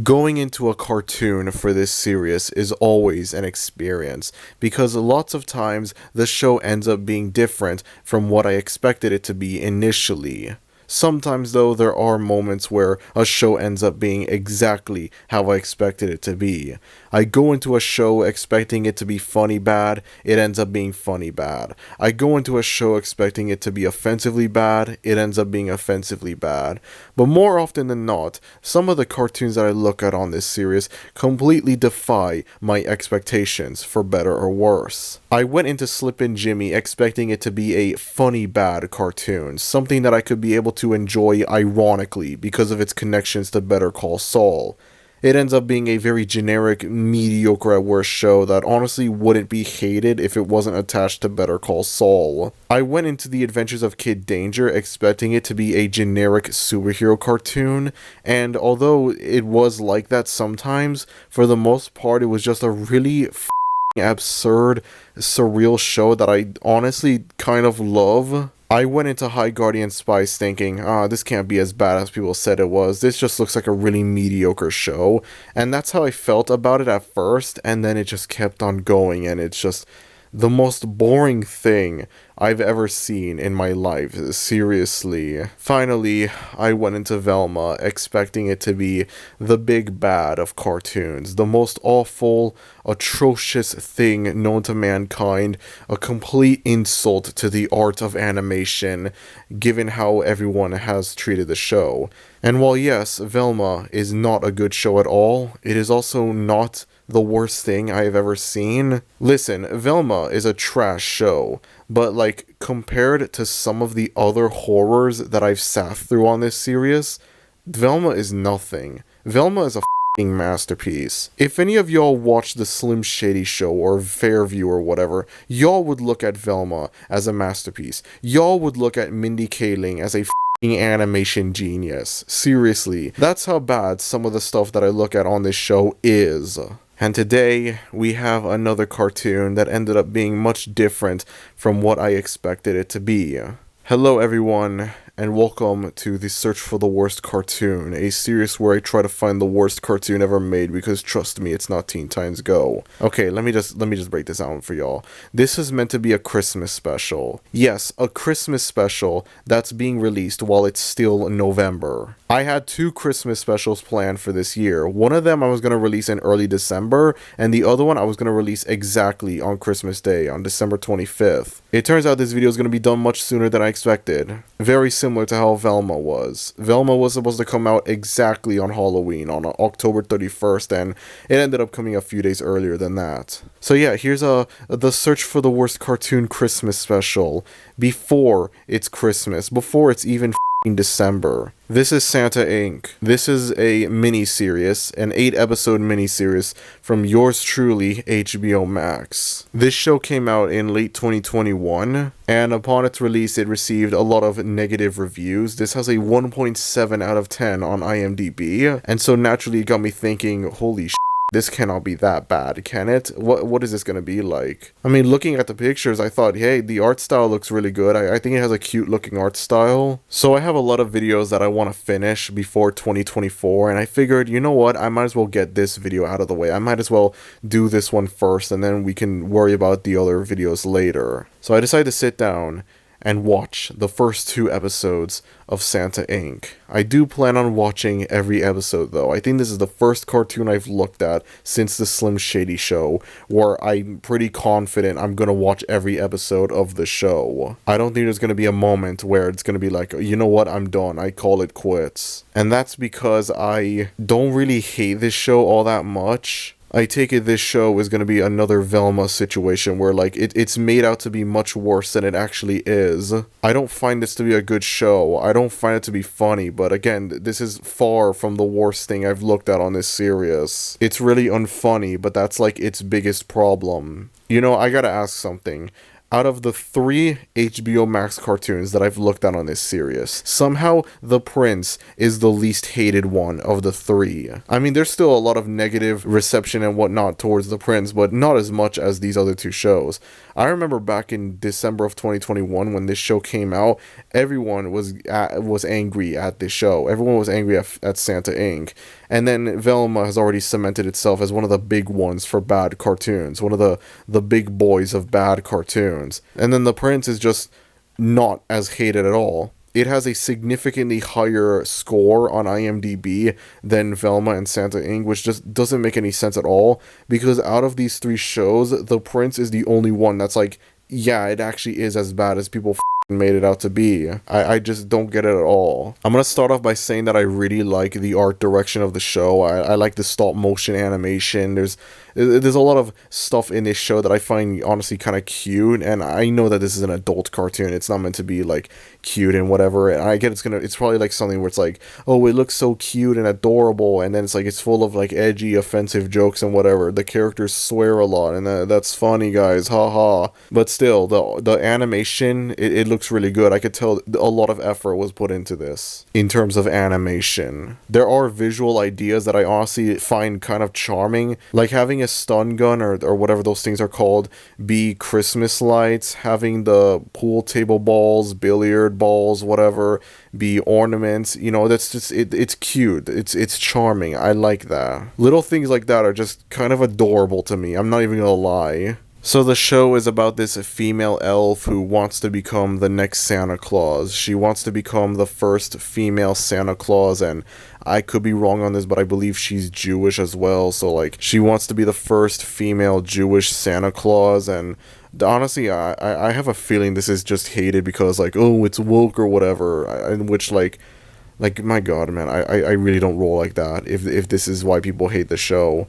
Going into a cartoon for this series is always an experience because lots of times the show ends up being different from what I expected it to be initially. Sometimes, though, there are moments where a show ends up being exactly how I expected it to be. I go into a show expecting it to be funny bad, it ends up being funny bad. I go into a show expecting it to be offensively bad, it ends up being offensively bad. But more often than not, some of the cartoons that I look at on this series completely defy my expectations, for better or worse. I went into Slippin' Jimmy expecting it to be a funny bad cartoon, something that I could be able to enjoy ironically because of its connections to Better Call Saul. It ends up being a very generic, mediocre at worst show that honestly wouldn't be hated if it wasn't attached to Better Call Saul. I went into The Adventures of Kid Danger expecting it to be a generic superhero cartoon, and although it was like that sometimes, for the most part it was just a really absurd, surreal show that I honestly kind of love. I went into High Guardian Spice thinking, this can't be as bad as people said it was. This just looks like a really mediocre show. And that's how I felt about it at first, and then it just kept on going, and it's just the most boring thing I've ever seen in my life, seriously. Finally, I went into Velma expecting it to be the big bad of cartoons, the most awful, atrocious thing known to mankind, a complete insult to the art of animation, given how everyone has treated the show. And while yes, Velma is not a good show at all, it is also not the worst thing I have ever seen. Listen, Velma is a trash show, but like compared to some of the other horrors that I've sat through on this series, Velma is nothing. Velma is a f***ing masterpiece. If any of y'all watch the Slim Shady Show or Fairview or whatever, y'all would look at Velma as a masterpiece. Y'all would look at Mindy Kaling as a animation genius. Seriously, that's how bad some of the stuff that I look at on this show is. And today, we have another cartoon that ended up being much different from what I expected it to be. Hello everyone, and welcome to the Search for the Worst Cartoon, a series where I try to find the worst cartoon ever made, because trust me, it's not Teen Titans Go. Okay, let me just break this down for y'all. This is meant to be a Christmas special. Yes, a Christmas special that's being released while it's still November. I had two Christmas specials planned for this year. One of them I was going to release in early December, and the other one I was going to release exactly on Christmas Day, on December 25th. It turns out this video is going to be done much sooner than I expected. Very similar to how Velma was. Velma was supposed to come out exactly on Halloween, on October 31st, and it ended up coming a few days earlier than that. So yeah, here's the Search for the Worst Cartoon Christmas special, before it's Christmas, before it's even December. This is Santa Inc. This is a mini-series, an 8-episode mini-series from yours truly, HBO Max. This show came out in late 2021, and upon its release it received a lot of negative reviews. This has a 1.7 out of 10 on IMDb, and so naturally it got me thinking, holy shit, this cannot be that bad, can it? What is this gonna be like? I mean, looking at the pictures, I thought, hey, the art style looks really good. I think it has a cute looking art style. So I have a lot of videos that I want to finish before 2024, and I figured, you know what, I might as well get this video out of the way. I might as well do this one first, and then we can worry about the other videos later. So I decided to sit down and watch the first 2 episodes of Santa Inc. I do plan on watching every episode though. I think this is the first cartoon I've looked at since the Slim Shady Show where I'm pretty confident I'm gonna watch every episode of the show. I don't think there's gonna be a moment where it's gonna be like, you know what, I'm done, I call it quits. And that's because I don't really hate this show all that much. I take it this show is going to be another Velma situation where like it's made out to be much worse than it actually is. I don't find this to be a good show. I don't find it to be funny, but again, this is far from the worst thing I've looked at on this series. It's really unfunny, but that's like its biggest problem. You know, I gotta ask something. Out of the 3 HBO Max cartoons that I've looked at on this series, somehow The Prince is the least hated one of the 3. I mean, there's still a lot of negative reception and whatnot towards The Prince, but not as much as these other 2 shows. I remember back in December of 2021 when this show came out, everyone was angry at this show. Everyone was angry at Santa Inc. And then Velma has already cemented itself as one of the big ones for bad cartoons, one of the big boys of bad cartoons. And then The Prince is just not as hated at all. It has a significantly higher score on IMDb than Velma and Santa Inc., which just doesn't make any sense at all, because out of these three shows, The Prince is the only one that's like, yeah, it actually is as bad as people made it out to be. I just don't get it at all. I'm gonna start off by saying that I really like the art direction of the show. I like the stop motion animation. There's a lot of stuff in this show that I find honestly kind of cute, and I know that this is an adult cartoon. It's not meant to be like cute and whatever, and I get it's probably like something where it's like, oh, it looks so cute and adorable, and then it's like it's full of like edgy, offensive jokes and whatever. The characters swear a lot, and that's funny, guys, haha. But still, the animation, it looks really good. I could tell a lot of effort was put into this in terms of animation. There are visual ideas that I honestly find kind of charming, like having a stun gun or whatever those things are called be Christmas lights, having the pool table balls, billiard balls, whatever, be ornaments. You know, that's just it's cute, it's charming. I like that. Little things like that are just kind of adorable to me, I'm not even gonna lie. So the show is about this female elf who wants to become the next Santa Claus. She wants to become the first female Santa Claus, and I could be wrong on this, but I believe she's Jewish as well. So like, she wants to be the first female Jewish Santa Claus, and honestly, I have a feeling this is just hated because like, oh, it's woke or whatever, in which like my god, man, I really don't roll like that if this is why people hate the show.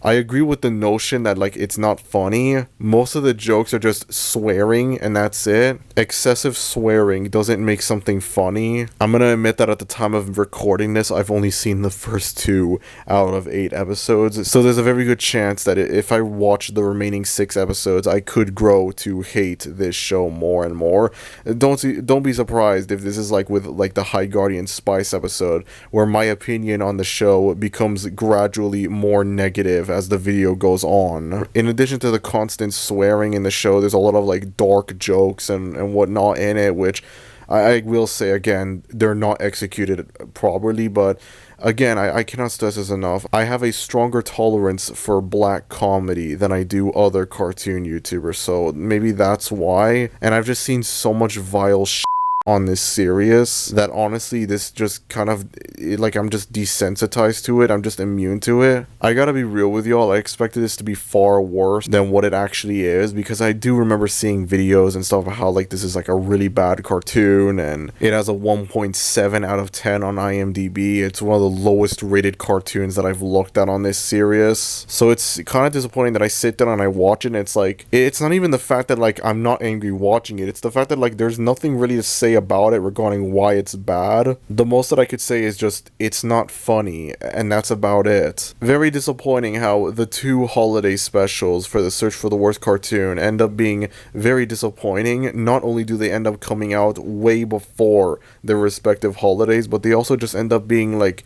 I agree with the notion that, like, it's not funny. Most of the jokes are just swearing, and that's it. Excessive swearing doesn't make something funny. I'm gonna admit that at the time of recording this, I've only seen the first 2 out of 8 episodes, so there's a very good chance that if I watch the remaining 6 episodes, I could grow to hate this show more and more. Don't be surprised if this is like with, like, the High Guardian Spice episode, where my opinion on the show becomes gradually more negative as the video goes on. In addition to the constant swearing in the show, there's a lot of like dark jokes and whatnot in it, which I will say again, they're not executed properly, but again, I cannot stress this enough. I have a stronger tolerance for black comedy than I do other cartoon YouTubers, so maybe that's why. And I've just seen so much vile shit on this series that honestly this just kind of like, I'm just desensitized to it. I'm just immune to it. I gotta be real with y'all, I expected this to be far worse than what it actually is, because I do remember seeing videos and stuff about how like this is like a really bad cartoon and it has a 1.7 out of 10 on IMDb. It's one of the lowest rated cartoons that I've looked at on this series, so it's kind of disappointing that I sit down and I watch it and it's like, it's not even the fact that like I'm not angry watching it, it's the fact that like there's nothing really to say about it regarding why it's bad. The most that I could say is just, it's not funny, and that's about it. Very disappointing how the 2 holiday specials for the Search for the Worst cartoon end up being very disappointing. Not only do they end up coming out way before their respective holidays, but they also just end up being like,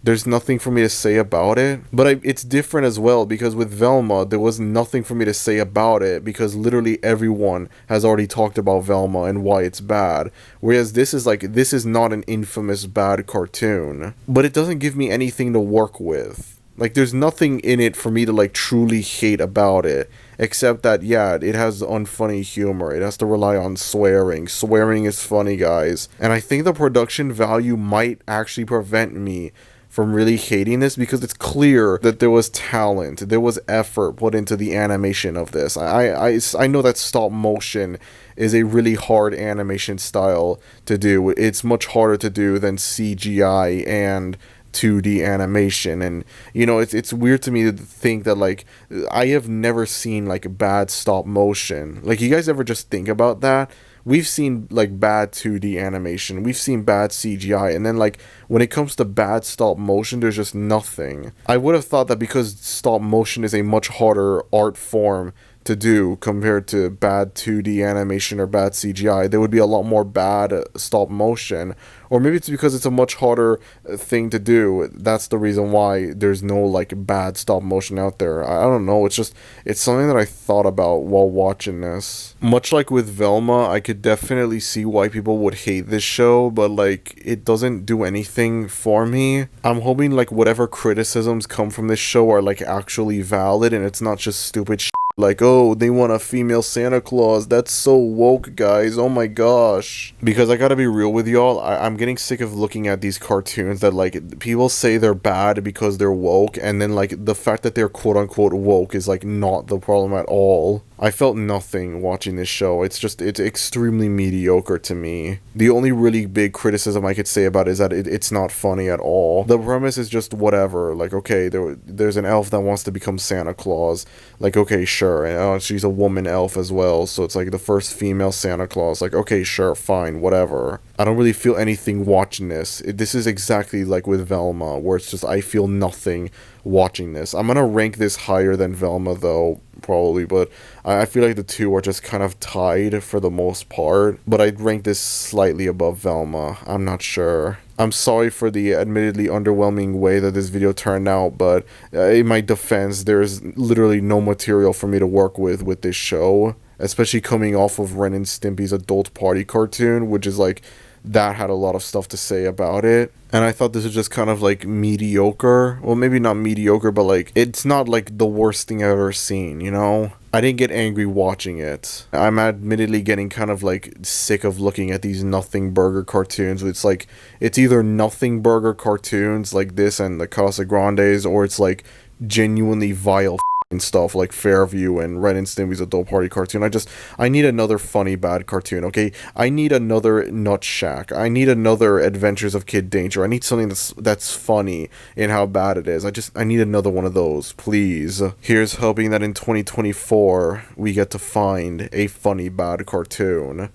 there's nothing for me to say about it. But it's different as well, because with Velma, there was nothing for me to say about it, because literally everyone has already talked about Velma and why it's bad. Whereas this is like, this is not an infamous bad cartoon, but it doesn't give me anything to work with. Like, there's nothing in it for me to like truly hate about it, except that, yeah, it has unfunny humor. It has to rely on swearing. Swearing is funny, guys. And I think the production value might actually prevent me from really hating this, because it's clear that there was talent, there was effort put into the animation of this. I know that stop motion is a really hard animation style to do. It's much harder to do than CGI and 2D animation, and you know, it's weird to me to think that like, I have never seen like bad stop motion. Like, you guys ever just think about that? We've seen like bad 2D animation, we've seen bad CGI, and then like when it comes to bad stop motion, there's just nothing. I would have thought that because stop motion is a much harder art form to do compared to bad 2D animation or bad CGI. There would be a lot more bad stop motion. Or maybe it's because it's a much harder thing to do. That's the reason why there's no like bad stop motion out there. I don't know. It's something that I thought about while watching this. Much like with Velma, I could definitely see why people would hate this show, but like it doesn't do anything for me. I'm hoping like whatever criticisms come from this show are like actually valid and it's not just stupid shit. Like, oh, they want a female Santa Claus. That's so woke, guys. Oh my gosh. Because I gotta be real with y'all, I'm getting sick of looking at these cartoons that, like, people say they're bad because they're woke, and then, like, the fact that they're quote-unquote woke is, like, not the problem at all. I felt nothing watching this show. It's extremely mediocre to me. The only really big criticism I could say about it is that it's not funny at all. The premise is just whatever. Like, okay, there's an elf that wants to become Santa Claus. Like, okay, sure. And she's a woman elf as well, so it's like the first female Santa Claus. Like, okay, sure, fine, whatever. I don't really feel anything watching this. This is exactly like with Velma, where it's just I feel nothing watching this. I'm gonna rank this higher than Velma though, probably, but I feel like the two are just kind of tied for the most part, but I'd rank this slightly above Velma. I'm not sure. I'm sorry for the admittedly underwhelming way that this video turned out, but in my defense, there's literally no material for me to work with this show, especially coming off of Ren and Stimpy's adult party cartoon, which is like, that had a lot of stuff to say about it. And I thought this was just kind of like mediocre. Well, maybe not mediocre, but like it's not like the worst thing I've ever seen, you know? I didn't get angry watching it. I'm admittedly getting kind of like sick of looking at these Nothing Burger cartoons. It's like, it's either Nothing Burger cartoons like this and the Casa Grandes, or it's like genuinely vile stuff like Fairview and Ren and Stimpy's adult party cartoon. I need another funny bad cartoon, okay? I need another Nut Shack. I need another Adventures of Kid Danger. I need something that's funny in how bad it is. I need another one of those, please. Here's hoping that in 2024 we get to find a funny bad cartoon.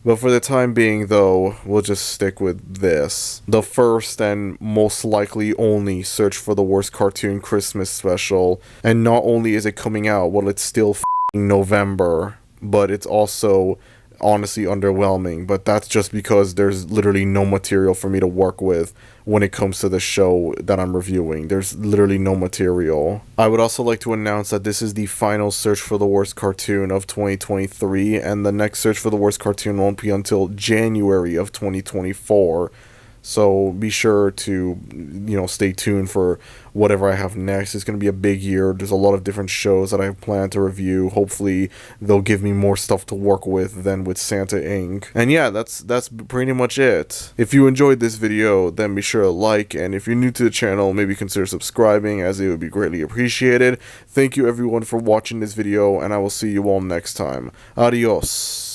But for the time being, though, we'll just stick with this. The first and most likely only Search for the Worst Cartoon Christmas special. And not only is it coming out, well, it's still f***ing November, but it's also honestly underwhelming. But that's just because there's literally no material for me to work with when it comes to the show that I'm reviewing. There's literally no material. I would also like to announce that this is the final Search for the Worst Cartoon of 2023, and the next Search for the Worst Cartoon won't be until January of 2024. So be sure to, you know, stay tuned for whatever I have next. It's going to be a big year. There's a lot of different shows that I plan to review. Hopefully they'll give me more stuff to work with than with Santa Inc. And yeah, that's pretty much it. If you enjoyed this video, then be sure to like, and if you're new to the channel, maybe consider subscribing, as it would be greatly appreciated. Thank you everyone for watching this video, and I will see you all next time. Adios.